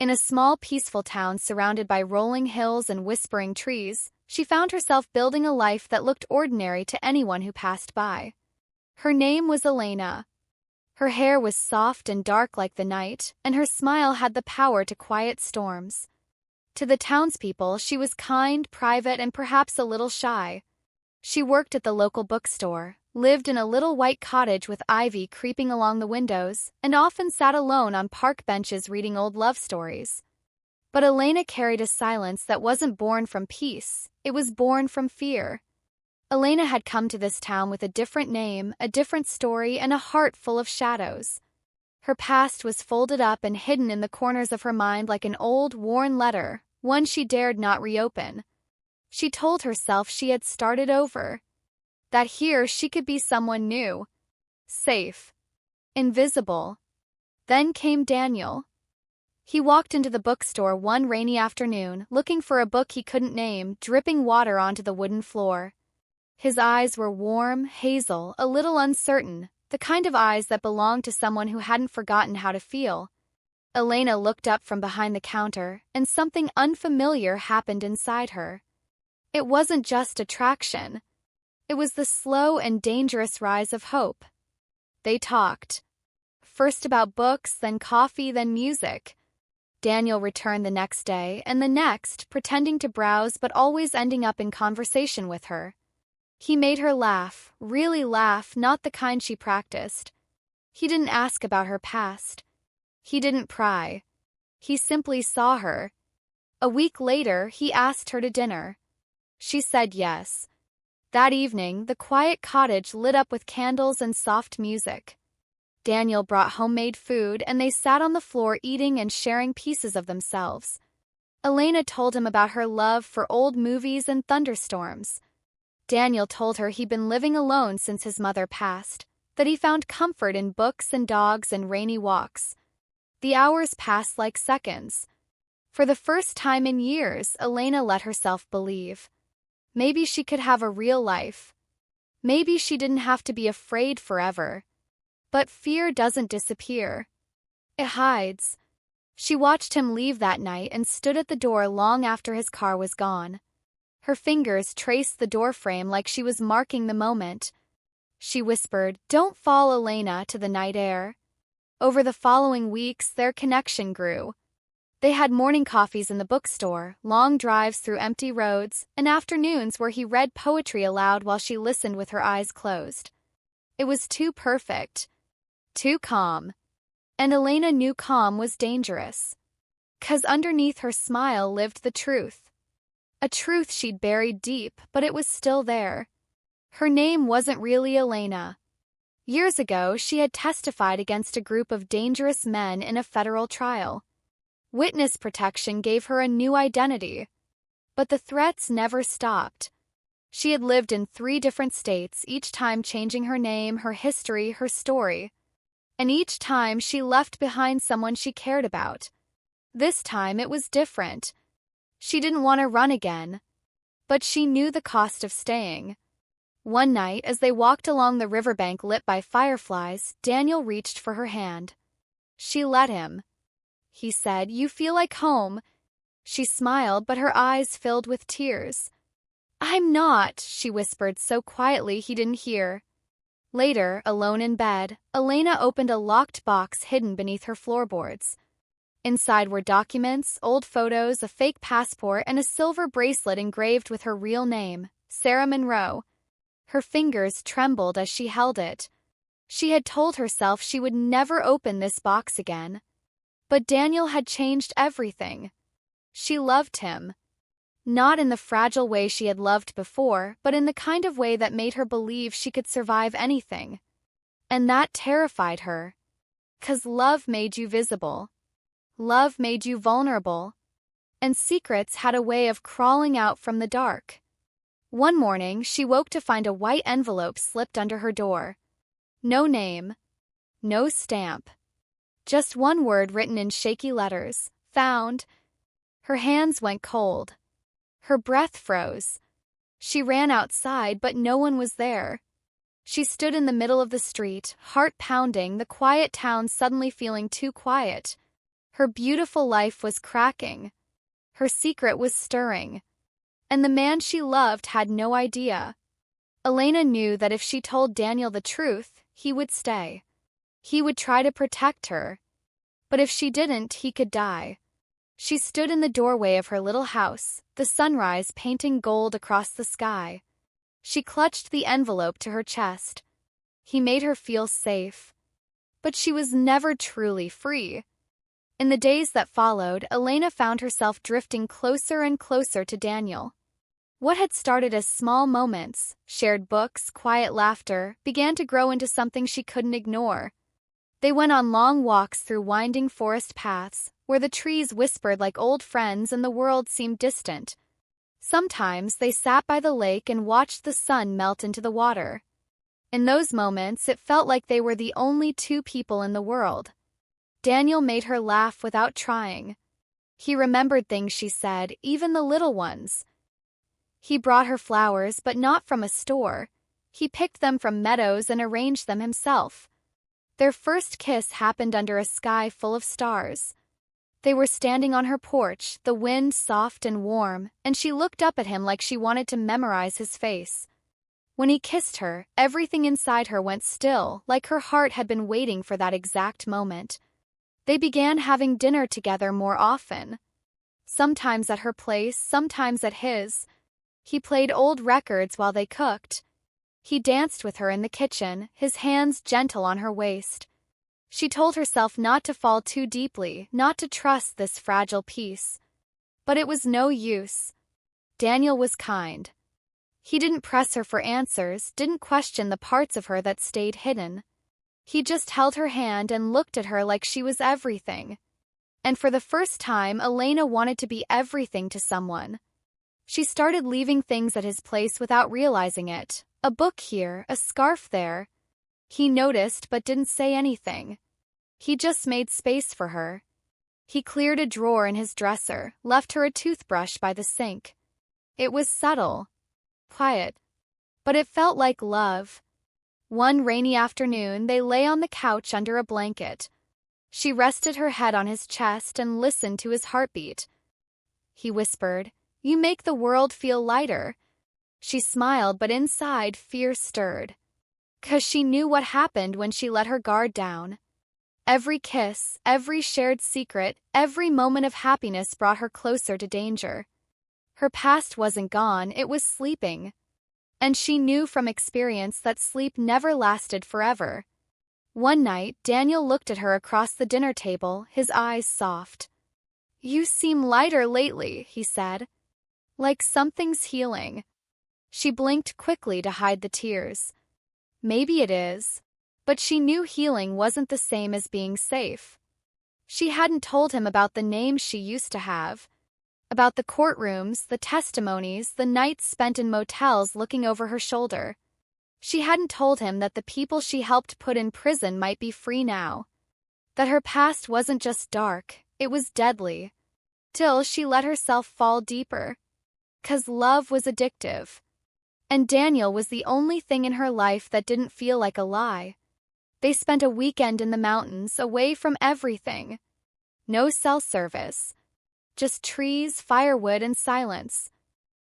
In a small, peaceful town surrounded by rolling hills and whispering trees, she found herself building a life that looked ordinary to anyone who passed by. Her name was Elena. Her hair was soft and dark like the night, and her smile had the power to quiet storms. To the townspeople, she was kind, private, and perhaps a little shy. She worked at the local bookstore, lived in a little white cottage with ivy creeping along the windows, and often sat alone on park benches reading old love stories. But Elena carried a silence that wasn't born from peace, it was born from fear. Elena had come to this town with a different name, a different story, and a heart full of shadows. Her past was folded up and hidden in the corners of her mind like an old, worn letter, one she dared not reopen. She told herself she had started over, that here she could be someone new, safe, invisible. Then came Daniel. He walked into the bookstore one rainy afternoon, looking for a book he couldn't name, dripping water onto the wooden floor. His eyes were warm, hazel, a little uncertain, the kind of eyes that belonged to someone who hadn't forgotten how to feel. Elena looked up from behind the counter, and something unfamiliar happened inside her. It wasn't just attraction. It was the slow and dangerous rise of hope. They talked. First about books, then coffee, then music. Daniel returned the next day, and the next, pretending to browse but always ending up in conversation with her. He made her laugh, really laugh, not the kind she practiced. He didn't ask about her past. He didn't pry. He simply saw her. A week later, he asked her to dinner. She said yes. That evening, the quiet cottage lit up with candles and soft music. Daniel brought homemade food, and they sat on the floor eating and sharing pieces of themselves. Elena told him about her love for old movies and thunderstorms. Daniel told her he'd been living alone since his mother passed, that he found comfort in books and dogs and rainy walks. The hours passed like seconds. For the first time in years, Elena let herself believe. Maybe she could have a real life. Maybe she didn't have to be afraid forever. But fear doesn't disappear. It hides. She watched him leave that night and stood at the door long after his car was gone. Her fingers traced the doorframe like she was marking the moment. She whispered, "Don't fall, Elena," to the night air. Over the following weeks, their connection grew. They had morning coffees in the bookstore, long drives through empty roads, and afternoons where he read poetry aloud while she listened with her eyes closed. It was too perfect. Too calm. And Elena knew calm was dangerous. 'Cause underneath her smile lived the truth. A truth she'd buried deep, but it was still there. Her name wasn't really Elena. Years ago, she had testified against a group of dangerous men in a federal trial. Witness protection gave her a new identity. But the threats never stopped. She had lived in 3 different states, each time changing her name, her history, her story. And each time she left behind someone she cared about. This time it was different. She didn't want to run again. But she knew the cost of staying. One night, as they walked along the riverbank lit by fireflies, Daniel reached for her hand. She let him. He said, "You feel like home." She smiled, but her eyes filled with tears. "I'm not," she whispered so quietly he didn't hear. Later, alone in bed, Elena opened a locked box hidden beneath her floorboards. Inside were documents, old photos, a fake passport, and a silver bracelet engraved with her real name, Sarah Monroe. Her fingers trembled as she held it. She had told herself she would never open this box again. But Daniel had changed everything. She loved him. Not in the fragile way she had loved before, but in the kind of way that made her believe she could survive anything. And that terrified her. 'Cause love made you visible. Love made you vulnerable. And secrets had a way of crawling out from the dark. One morning, she woke to find a white envelope slipped under her door. No name. No stamp. Just one word written in shaky letters. Found. Her hands went cold. Her breath froze. She ran outside, but no one was there. She stood in the middle of the street, heart pounding, the quiet town suddenly feeling too quiet. Her beautiful life was cracking. Her secret was stirring. And the man she loved had no idea. Elena knew that if she told Daniel the truth, he would stay. He would try to protect her. But if she didn't, he could die. She stood in the doorway of her little house, the sunrise painting gold across the sky. She clutched the envelope to her chest. He made her feel safe. But she was never truly free. In the days that followed, Elena found herself drifting closer and closer to Daniel. What had started as small moments, shared books, quiet laughter, began to grow into something she couldn't ignore. They went on long walks through winding forest paths, where the trees whispered like old friends and the world seemed distant. Sometimes they sat by the lake and watched the sun melt into the water. In those moments, it felt like they were the only two people in the world. Daniel made her laugh without trying. He remembered things she said, even the little ones. He brought her flowers, but not from a store. He picked them from meadows and arranged them himself. Their first kiss happened under a sky full of stars. They were standing on her porch, the wind soft and warm, and she looked up at him like she wanted to memorize his face. When he kissed her, everything inside her went still, like her heart had been waiting for that exact moment. They began having dinner together more often. Sometimes at her place, sometimes at his. He played old records while they cooked. He danced with her in the kitchen, his hands gentle on her waist. She told herself not to fall too deeply, not to trust this fragile peace. But it was no use. Daniel was kind. He didn't press her for answers, didn't question the parts of her that stayed hidden. He just held her hand and looked at her like she was everything. And for the first time, Elena wanted to be everything to someone. She started leaving things at his place without realizing it. A book here, a scarf there. He noticed but didn't say anything. He just made space for her. He cleared a drawer in his dresser, left her a toothbrush by the sink. It was subtle, quiet, but it felt like love. One rainy afternoon, they lay on the couch under a blanket. She rested her head on his chest and listened to his heartbeat. He whispered, "You make the world feel lighter." She smiled, but inside fear stirred. 'Cause she knew what happened when she let her guard down. Every kiss, every shared secret, every moment of happiness brought her closer to danger. Her past wasn't gone, it was sleeping. And she knew from experience that sleep never lasted forever. One night, Daniel looked at her across the dinner table, his eyes soft. "You seem lighter lately," he said. "Like something's healing." She blinked quickly to hide the tears. Maybe it is. But she knew healing wasn't the same as being safe. She hadn't told him about the names she used to have. About the courtrooms, the testimonies, the nights spent in motels looking over her shoulder. She hadn't told him that the people she helped put in prison might be free now. That her past wasn't just dark, it was deadly. Till she let herself fall deeper. 'Cause love was addictive. And Daniel was the only thing in her life that didn't feel like a lie. They spent a weekend in the mountains, away from everything. No cell service. Just trees, firewood, and silence.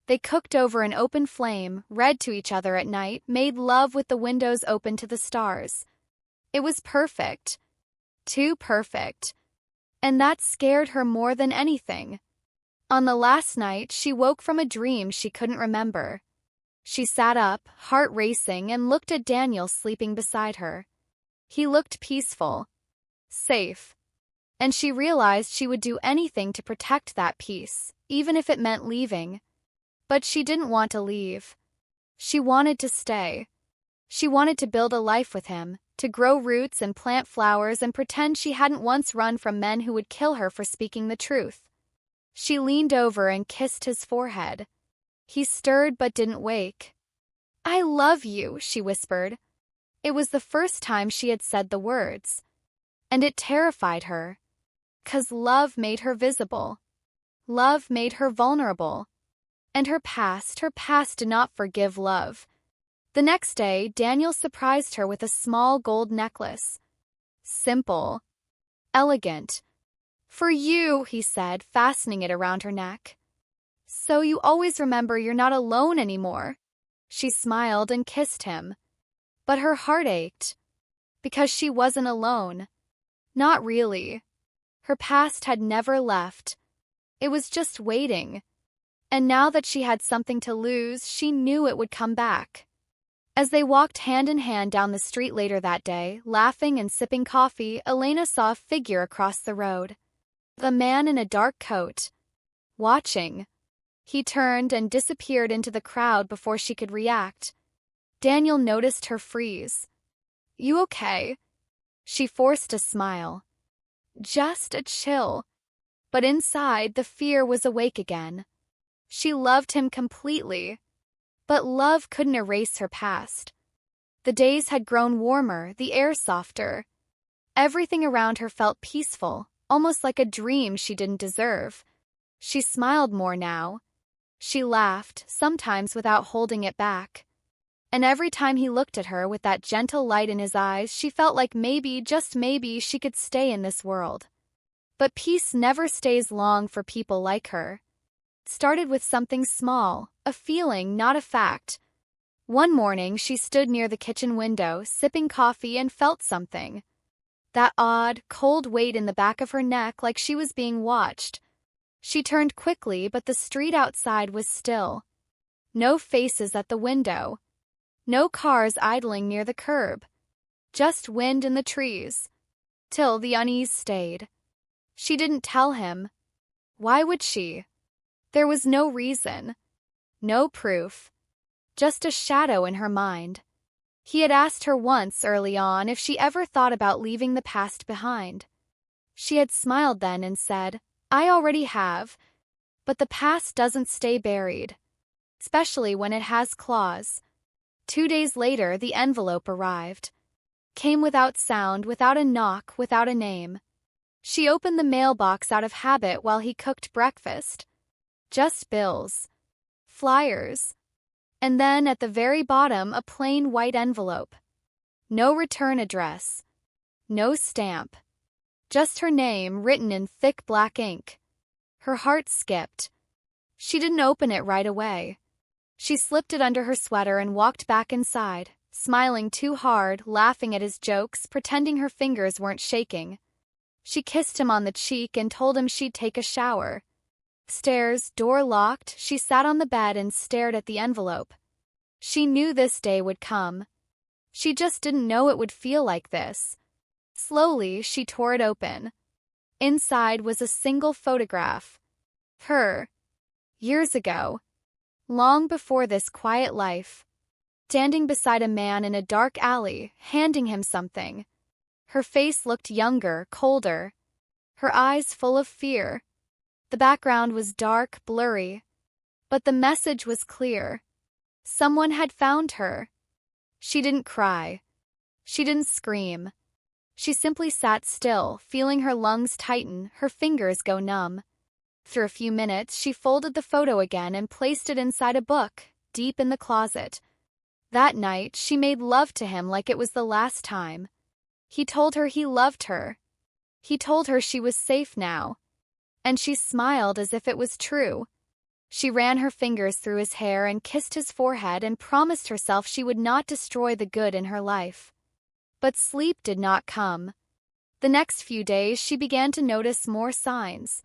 They cooked over an open flame, read to each other at night, made love with the windows open to the stars. It was perfect. Too perfect. And that scared her more than anything. On the last night, she woke from a dream she couldn't remember. She sat up, heart racing, and looked at Daniel sleeping beside her. He looked peaceful. Safe. And she realized she would do anything to protect that peace, even if it meant leaving. But she didn't want to leave. She wanted to stay. She wanted to build a life with him, to grow roots and plant flowers and pretend she hadn't once run from men who would kill her for speaking the truth. She leaned over and kissed his forehead. He stirred but didn't wake. "I love you," she whispered. It was the first time she had said the words. And it terrified her. 'Cause love made her visible. Love made her vulnerable. And her past did not forgive love. The next day, Daniel surprised her with a small gold necklace. Simple. Elegant. For you, he said, fastening it around her neck. So you always remember you're not alone anymore. She smiled and kissed him. But her heart ached. Because she wasn't alone. Not really. Her past had never left. It was just waiting. And now that she had something to lose, she knew it would come back. As they walked hand in hand down the street later that day, laughing and sipping coffee, Elena saw a figure across the road. A man in a dark coat. Watching. He turned and disappeared into the crowd before she could react. Daniel noticed her freeze. You okay? She forced a smile. Just a chill. But inside, the fear was awake again. She loved him completely. But love couldn't erase her past. The days had grown warmer, the air softer. Everything around her felt peaceful, almost like a dream she didn't deserve. She smiled more now. She laughed, sometimes without holding it back. And every time he looked at her with that gentle light in his eyes, she felt like maybe, just maybe, she could stay in this world. But peace never stays long for people like her. It started with something small, a feeling, not a fact. One morning, she stood near the kitchen window, sipping coffee, and felt something. That odd, cold weight in the back of her neck, like she was being watched. She turned quickly, but the street outside was still. No faces at the window. No cars idling near the curb. Just wind in the trees. Till the unease stayed. She didn't tell him. Why would she? There was no reason. No proof. Just a shadow in her mind. He had asked her once early on if she ever thought about leaving the past behind. She had smiled then and said, I already have. But the past doesn't stay buried. Especially when it has claws. 2 days later, the envelope arrived. Came without sound, without a knock, without a name. She opened the mailbox out of habit while he cooked breakfast. Just bills. Flyers. And then, at the very bottom, a plain white envelope. No return address. No stamp. Just her name written in thick black ink. Her heart skipped. She didn't open it right away. She slipped it under her sweater and walked back inside, smiling too hard, laughing at his jokes, pretending her fingers weren't shaking. She kissed him on the cheek and told him she'd take a shower. Stairs, door locked, she sat on the bed and stared at the envelope. She knew this day would come. She just didn't know it would feel like this. Slowly, she tore it open. Inside was a single photograph. Her. Years ago. Long before this quiet life. Standing beside a man in a dark alley, handing him something. Her face looked younger, colder. Her eyes full of fear. The background was dark, blurry. But the message was clear. Someone had found her. She didn't cry. She didn't scream. She simply sat still, feeling her lungs tighten, her fingers go numb. After a few minutes, she folded the photo again and placed it inside a book, deep in the closet. That night, she made love to him like it was the last time. He told her he loved her. He told her she was safe now. And she smiled as if it was true. She ran her fingers through his hair and kissed his forehead and promised herself she would not destroy the good in her life. But sleep did not come. The next few days, she began to notice more signs.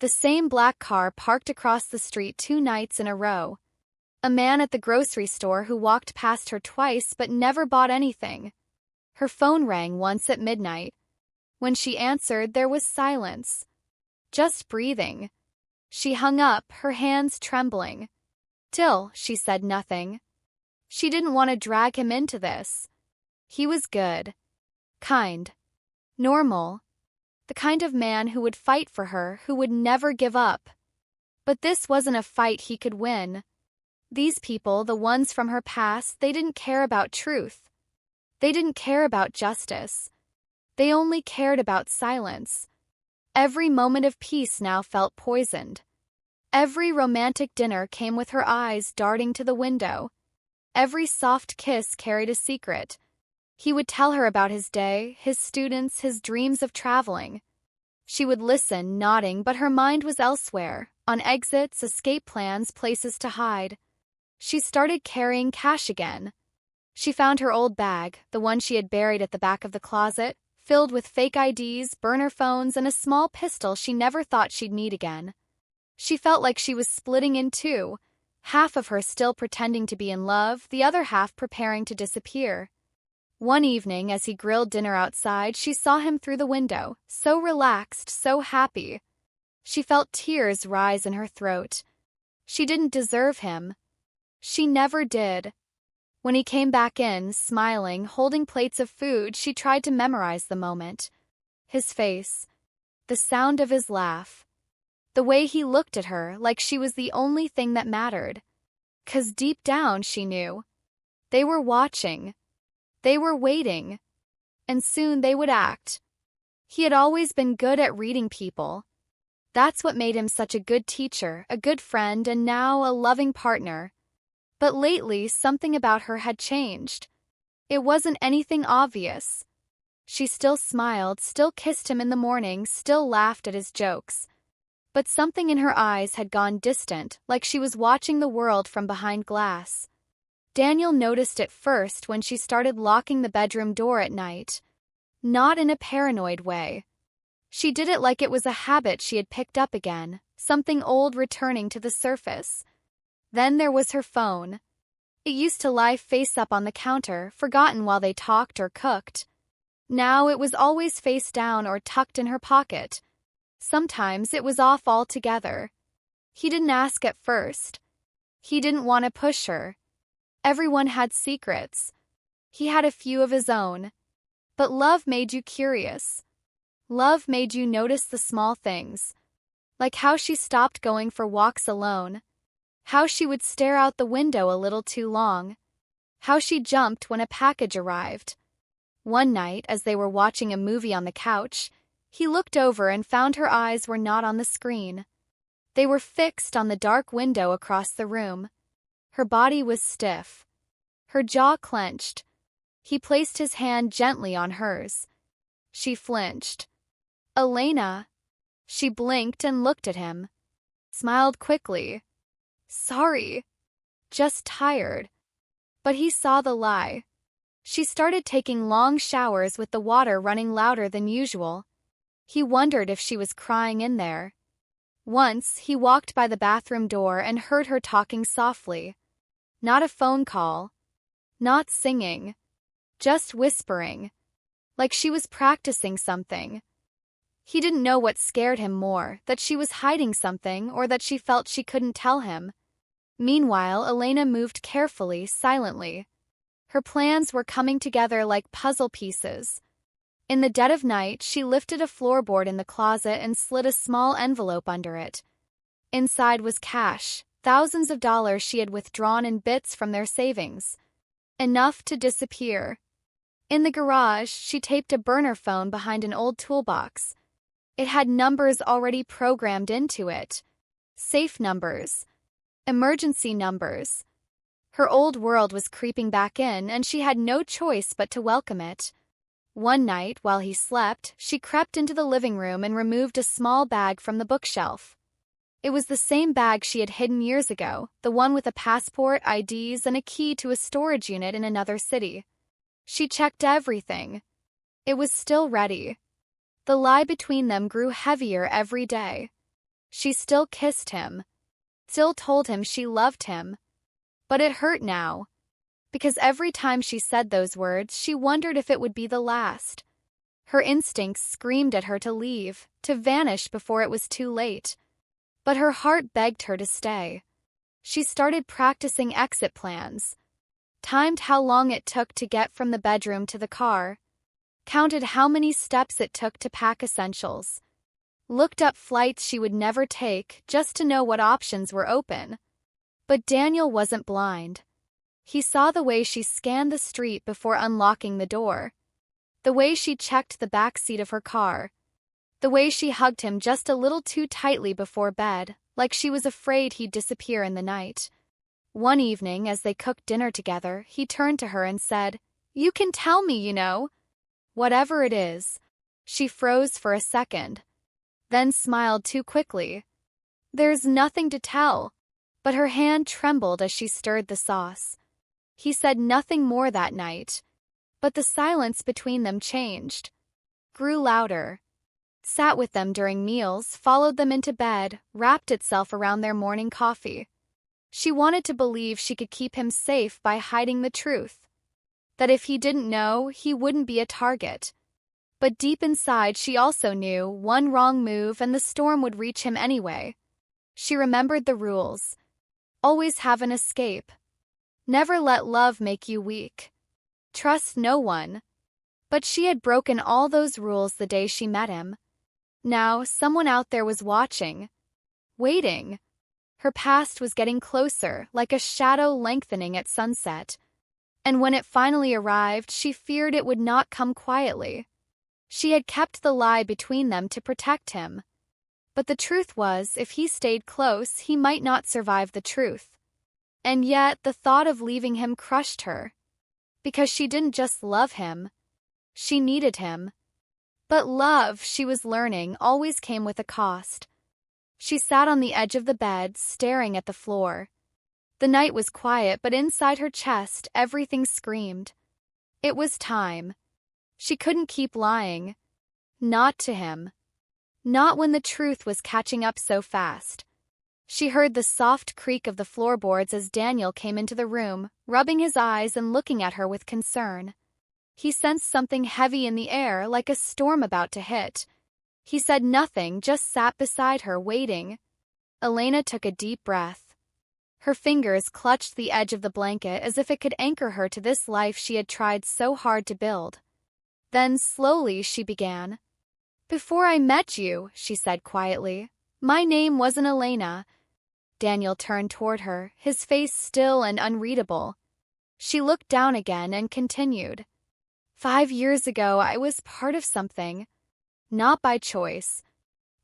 The same black car parked across the street 2 nights in a row. A man at the grocery store who walked past her twice but never bought anything. Her phone rang once at midnight. When she answered, there was silence. Just breathing. She hung up, her hands trembling. Still, she said nothing. She didn't want to drag him into this. He was good. Kind. Normal. The kind of man who would fight for her, who would never give up. But this wasn't a fight he could win. These people, the ones from her past, they didn't care about truth. They didn't care about justice. They only cared about silence. Every moment of peace now felt poisoned. Every romantic dinner came with her eyes darting to the window. Every soft kiss carried a secret. He would tell her about his day, his students, his dreams of traveling. She would listen, nodding, but her mind was elsewhere, on exits, escape plans, places to hide. She started carrying cash again. She found her old bag, the one she had buried at the back of the closet, filled with fake IDs, burner phones, and a small pistol she never thought she'd need again. She felt like she was splitting in two, half of her still pretending to be in love, the other half preparing to disappear. One evening, as he grilled dinner outside, she saw him through the window, so relaxed, so happy. She felt tears rise in her throat. She didn't deserve him. She never did. When he came back in, smiling, holding plates of food, she tried to memorize the moment. His face. The sound of his laugh. The way he looked at her, like she was the only thing that mattered. 'Cause deep down, she knew. They were watching. They were waiting. And soon they would act. He had always been good at reading people. That's what made him such a good teacher, a good friend, and now a loving partner. But lately, something about her had changed. It wasn't anything obvious. She still smiled, still kissed him in the morning, still laughed at his jokes. But something in her eyes had gone distant, like she was watching the world from behind glass. Daniel noticed it first when she started locking the bedroom door at night. Not in a paranoid way. She did it like it was a habit she had picked up again, something old returning to the surface. Then there was her phone. It used to lie face up on the counter, forgotten while they talked or cooked. Now it was always face down or tucked in her pocket. Sometimes it was off altogether. He didn't ask at first. He didn't want to push her. Everyone had secrets. He had a few of his own. But love made you curious. Love made you notice the small things. Like how she stopped going for walks alone. How she would stare out the window a little too long. How she jumped when a package arrived. One night, as they were watching a movie on the couch, he looked over and found her eyes were not on the screen. They were fixed on the dark window across the room. Her body was stiff. Her jaw clenched. He placed his hand gently on hers. She flinched. "Elena." She blinked and looked at him. Smiled quickly. "Sorry. Just tired." But he saw the lie. She started taking long showers with the water running louder than usual. He wondered if she was crying in there. Once, he walked by the bathroom door and heard her talking softly. Not a phone call. Not singing. Just whispering. Like she was practicing something. He didn't know what scared him more, that she was hiding something or that she felt she couldn't tell him. Meanwhile, Elena moved carefully, silently. Her plans were coming together like puzzle pieces. In the dead of night, she lifted a floorboard in the closet and slid a small envelope under it. Inside was cash, thousands of dollars she had withdrawn in bits from their savings. Enough to disappear. In the garage, she taped a burner phone behind an old toolbox. It had numbers already programmed into it. Safe numbers. Emergency numbers. Her old world was creeping back in, and she had no choice but to welcome it. One night, while he slept, she crept into the living room and removed a small bag from the bookshelf. It was the same bag she had hidden years ago, the one with a passport, IDs, and a key to a storage unit in another city. She checked everything. It was still ready. The lie between them grew heavier every day. She still kissed him. Still told him she loved him. But it hurt now. Because every time she said those words, she wondered if it would be the last. Her instincts screamed at her to leave, to vanish before it was too late. But her heart begged her to stay. She started practicing exit plans. Timed how long it took to get from the bedroom to the car. Counted how many steps it took to pack essentials. Looked up flights she would never take just to know what options were open. But Daniel wasn't blind. He saw the way she scanned the street before unlocking the door. The way she checked the back seat of her car. The way she hugged him just a little too tightly before bed, like she was afraid he'd disappear in the night. One evening, as they cooked dinner together, he turned to her and said, "You can tell me, you know." "Whatever it is." She froze for a second. then smiled too quickly. There's nothing to tell. But her hand trembled as she stirred the sauce. He said nothing more that night, but the silence between them changed, grew louder, sat with them during meals, followed them into bed, wrapped itself around their morning coffee. She wanted to believe she could keep him safe by hiding the truth, that if he didn't know, he wouldn't be a target. But deep inside, she also knew one wrong move and the storm would reach him anyway. She remembered the rules. Always have an escape. Never let love make you weak. Trust no one. But she had broken all those rules the day she met him. Now, someone out there was watching, waiting. Her past was getting closer, like a shadow lengthening at sunset. And when it finally arrived, she feared it would not come quietly. She had kept the lie between them to protect him. But the truth was, if he stayed close, he might not survive the truth. And yet, the thought of leaving him crushed her. Because she didn't just love him. She needed him. But love, she was learning, always came with a cost. She sat on the edge of the bed, staring at the floor. The night was quiet, but inside her chest, everything screamed. It was time. She couldn't keep lying. Not to him. Not when the truth was catching up so fast. She heard the soft creak of the floorboards as Daniel came into the room, rubbing his eyes and looking at her with concern. He sensed something heavy in the air, like a storm about to hit. He said nothing, just sat beside her, waiting. Elena took a deep breath. Her fingers clutched the edge of the blanket as if it could anchor her to this life she had tried so hard to build. Then slowly she began. "Before I met you," she said quietly, "my name wasn't Elena." Daniel turned toward her, his face still and unreadable. She looked down again and continued. 5 years ago, I was part of something. Not by choice.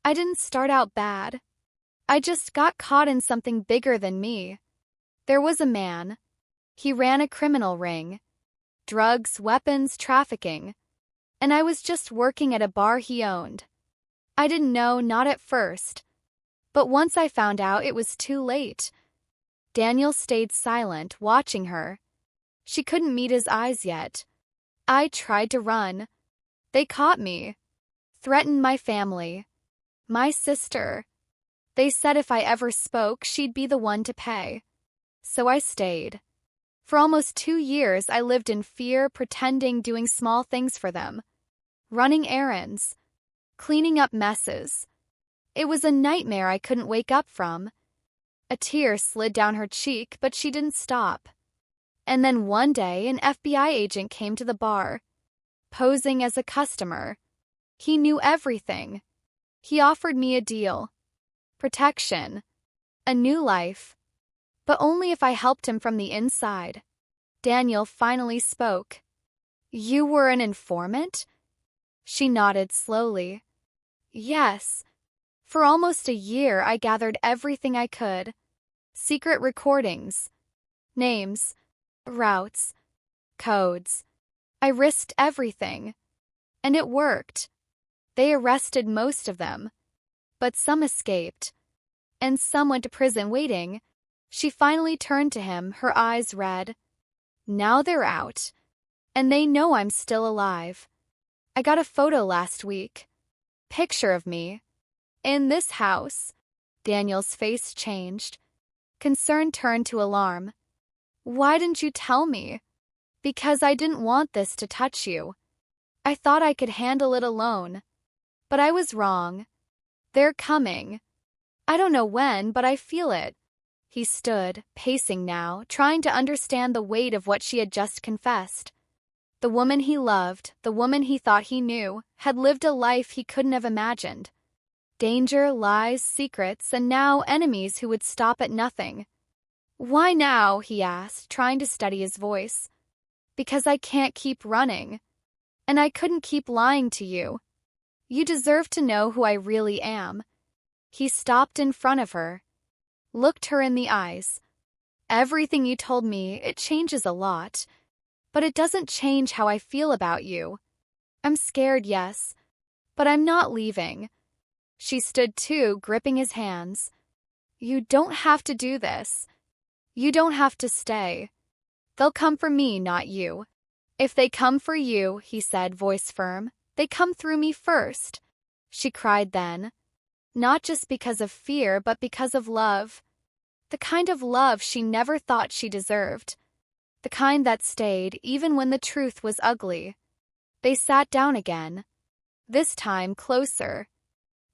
I didn't start out bad. I just got caught in something bigger than me. There was a man. He ran a criminal ring. Drugs, weapons, trafficking. And I was just working at a bar he owned. I didn't know, not at first. But once I found out, it was too late. Daniel stayed silent, watching her. She couldn't meet his eyes yet. I tried to run. They caught me. Threatened my family. My sister. They said if I ever spoke, she'd be the one to pay. So I stayed. For almost 2 years, I lived in fear, pretending, doing small things for them. Running errands. Cleaning up messes. It was a nightmare I couldn't wake up from. A tear slid down her cheek, but she didn't stop. And then one day, an FBI agent came to the bar, posing as a customer. He knew everything. He offered me a deal. Protection. A new life. But only if I helped him from the inside. Daniel finally spoke. "You were an informant?" She nodded slowly. "Yes. For almost a year, I gathered everything I could. Secret recordings. Names. Routes. Codes. I risked everything. And it worked. They arrested most of them. But some escaped. And some went to prison waiting." She finally turned to him, her eyes red. "Now they're out. And they know I'm still alive. I got a photo last week. Picture of me. In this house." Daniel's face changed. Concern turned to alarm. "Why didn't you tell me?" "Because I didn't want this to touch you. I thought I could handle it alone. But I was wrong. They're coming. I don't know when, but I feel it." He stood, pacing now, trying to understand the weight of what she had just confessed. The woman he loved, the woman he thought he knew, had lived a life he couldn't have imagined. Danger, lies, secrets, and now enemies who would stop at nothing. "Why now?" he asked, trying to steady his voice. "Because I can't keep running. And I couldn't keep lying to you. You deserve to know who I really am." He stopped in front of her, looked her in the eyes. "Everything you told me, it changes a lot. But it doesn't change how I feel about you. I'm scared, yes. But I'm not leaving." She stood too, gripping his hands. You don't have to do this. You don't have to stay. They'll come for me, not you. If they come for you, he said, voice firm, they come through me first. She cried then. Not just because of fear, but because of love. The kind of love she never thought she deserved. The kind that stayed even when the truth was ugly. They sat down again. This time closer.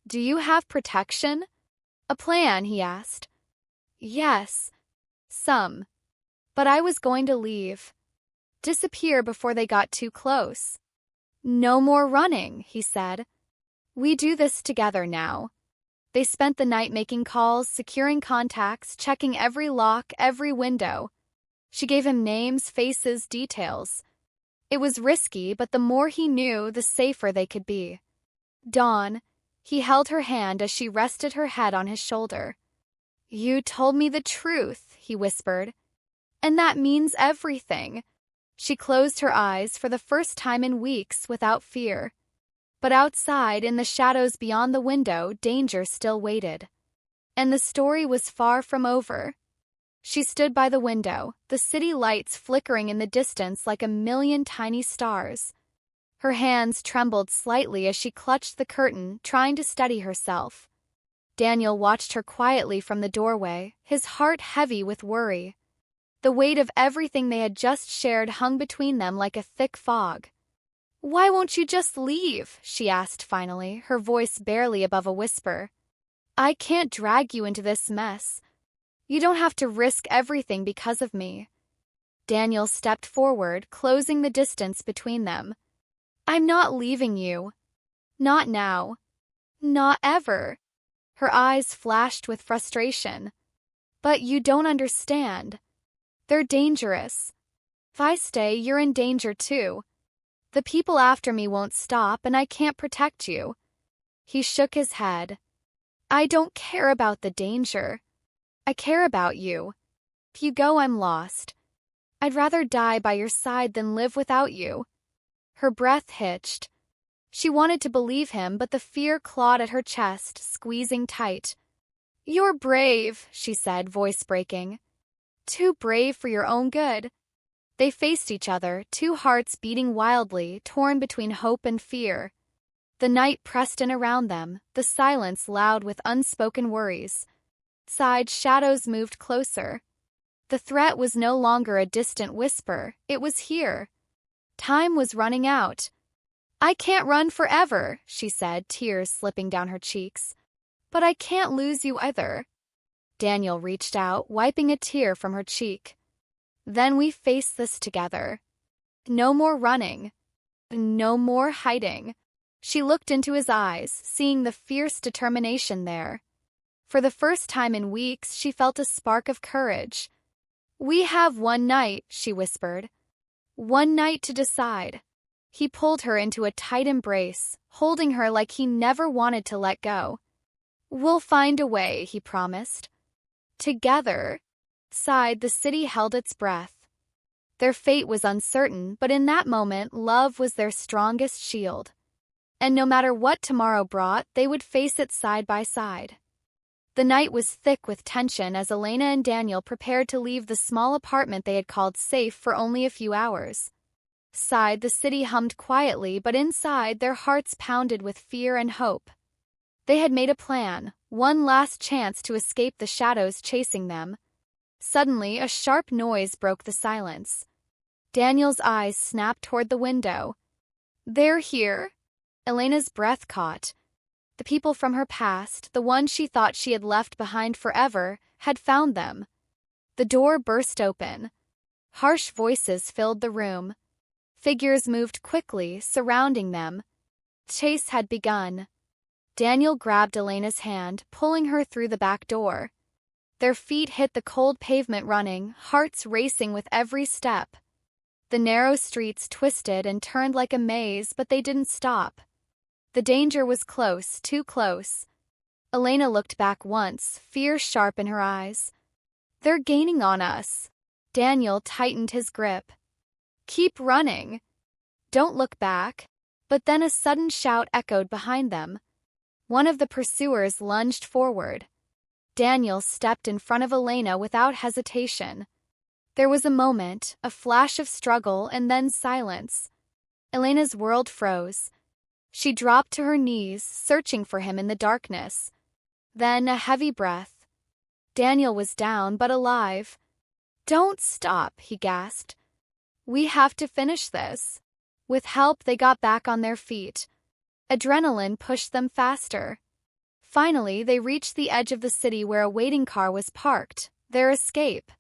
Do you have protection? A plan, he asked. Yes. Some. But I was going to leave. Disappear before they got too close. No more running, he said. We do this together now. They spent the night making calls, securing contacts, checking every lock, every window. She gave him names, faces, details. It was risky, but the more he knew, the safer they could be. Dawn. He held her hand as she rested her head on his shoulder. You told me the truth, he whispered. And that means everything. She closed her eyes for the first time in weeks without fear. But outside, in the shadows beyond the window, danger still waited. And the story was far from over. She stood by the window, the city lights flickering in the distance like a million tiny stars. Her hands trembled slightly as she clutched the curtain, trying to steady herself. Daniel watched her quietly from the doorway, his heart heavy with worry. The weight of everything they had just shared hung between them like a thick fog. Why won't you just leave? She asked finally, her voice barely above a whisper. I can't drag you into this mess. You don't have to risk everything because of me. Daniel stepped forward, closing the distance between them. I'm not leaving you. Not now. Not ever. Her eyes flashed with frustration. But you don't understand. They're dangerous. If I stay, you're in danger too. The people after me won't stop, and I can't protect you. He shook his head. I don't care about the danger. I care about you. If you go, I'm lost. I'd rather die by your side than live without you. Her breath hitched. She wanted to believe him, but the fear clawed at her chest, squeezing tight. You're brave, she said, voice breaking. Too brave for your own good. They faced each other, two hearts beating wildly, torn between hope and fear. The night pressed in around them, the silence loud with unspoken worries. Outside, shadows moved closer. The threat was no longer a distant whisper, it was here. Time was running out. I can't run forever, she said, tears slipping down her cheeks. But I can't lose you either. Daniel reached out, wiping a tear from her cheek. Then we face this together. No more running. No more hiding. She looked into his eyes, seeing the fierce determination there. For the first time in weeks, she felt a spark of courage. We have one night, she whispered. One night to decide. He pulled her into a tight embrace, holding her like he never wanted to let go. We'll find a way, he promised. Together. Inside, the city held its breath. Their fate was uncertain, but in that moment, love was their strongest shield. And no matter what tomorrow brought, they would face it side by side. The night was thick with tension as Elena and Daniel prepared to leave the small apartment they had called safe for only a few hours. Outside, the city hummed quietly, but inside, their hearts pounded with fear and hope. They had made a plan, one last chance to escape the shadows chasing them. Suddenly, a sharp noise broke the silence. Daniel's eyes snapped toward the window. They're here. Elena's breath caught. The people from her past, the ones she thought she had left behind forever, had found them. The door burst open. Harsh voices filled the room. Figures moved quickly, surrounding them. Chase had begun. Daniel grabbed Elena's hand, pulling her through the back door. Their feet hit the cold pavement running, hearts racing with every step. The narrow streets twisted and turned like a maze, but they didn't stop. The danger was close, too close. Elena looked back once, fear sharp in her eyes. They're gaining on us. Daniel tightened his grip. Keep running. Don't look back. But then a sudden shout echoed behind them. One of the pursuers lunged forward. Daniel stepped in front of Elena without hesitation. There was a moment, a flash of struggle, and then silence. Elena's world froze. She dropped to her knees, searching for him in the darkness. Then a heavy breath. Daniel was down but alive. "Don't stop," he gasped. "We have to finish this." With help, they got back on their feet. Adrenaline pushed them faster. Finally, they reached the edge of the city where a waiting car was parked, their escape.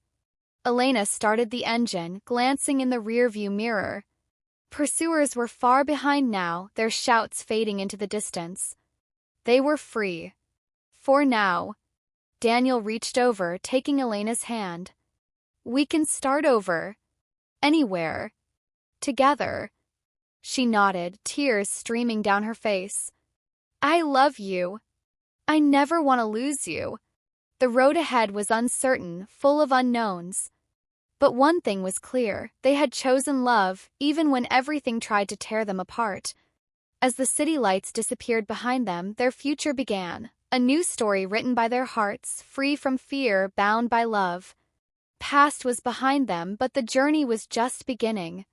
Elena started the engine, glancing in the rearview mirror. Pursuers were far behind now, their shouts fading into the distance. They were free. For now. Daniel reached over, taking Elena's hand. "We can start over. Anywhere. Together." She nodded, tears streaming down her face. "I love you. I never want to lose you." The road ahead was uncertain, full of unknowns. But one thing was clear: they had chosen love, even when everything tried to tear them apart. As the city lights disappeared behind them, their future began. A new story written by their hearts, free from fear, bound by love. Past was behind them, but the journey was just beginning.